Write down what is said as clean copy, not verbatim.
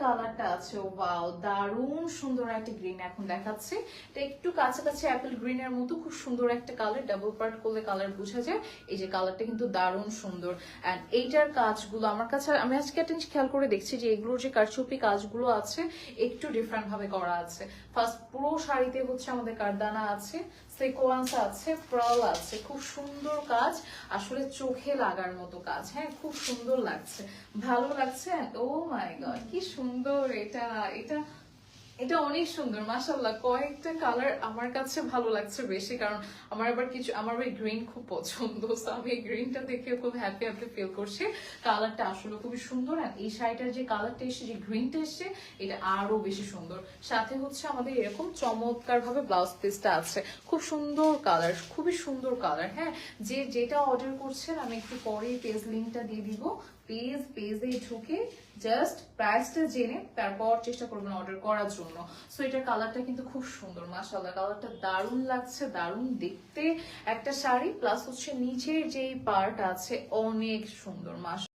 কালারটা আছে, ওয়াও দারুণ সুন্দর একটা গ্রিন এখন দেখাচ্ছি। এটা একটু কাছাকাছি অ্যাপেল গ্রিনের মতো, খুব সুন্দর একটা কালার, ডাবল পার্ট করলে কালার বোঝা যায়। এই যে কালারটা কিন্তু দারুণ সুন্দর। অ্যান্ড এইটার কাজগুলো আমার কাছে, আমি আজকে একটা জিনিস খেয়াল করে দেখছি যে এগুলোর যে কারচুপি কাজগুলো আছে একটু ডিফারেন্ট ভাবে করা আছে। ফার্স্ট পুরো শাড়িতে হচ্ছে আমাদের কারদানা আছে, সিকোয়েন্স আছে, পার্ল আছে, খুব সুন্দর কাজ, আসলে চোখে লাগার মতো কাজ। হ্যাঁ, খুব সুন্দর লাগছে, ভালো লাগছে। ও মাই গড, কি সুন্দর এটা, এটা এটা অনেক সুন্দর মাশাআল্লাহ। কয়েকটা কালার আমার কাছে ভালো লাগছে বেশি, কারণ আমার আবার কিছু, আমার ওই গ্রিন খুব পছন্দ, তো আমি এই গ্রিনটা দেখে খুব হ্যাপি হ্যাপি ফিল করছি। কালারটা আসলে খুবই সুন্দর। আর এই শাড়িটার যে কালারটা এসে, যে গ্রিনটা এসে, এটা আরো বেশি সুন্দর। সাথে হচ্ছে আমাদের এরকম চমৎকার ভাবে ব্লাউজ পিসটা আছে, খুব সুন্দর কালার, খুবই সুন্দর কালার। হ্যাঁ, যে যেটা অর্ডার করছেন আমি একটু পরে পেজ লিঙ্কটা দিয়ে দিব, পেজে ঢুকে জাস্ট প্রাইসটা জেনে তারপর চেষ্টা করবেন অর্ডার করার জন্য। সো এটার কালারটা কিন্তু খুব সুন্দর মাশাআল্লাহ, কালারটা দারুণ লাগছে, দারুণ দেখতে একটা শাড়ি, প্লাস হচ্ছে নিচের যেই পার্ট আছে অনেক সুন্দর মাশাআল্লাহ।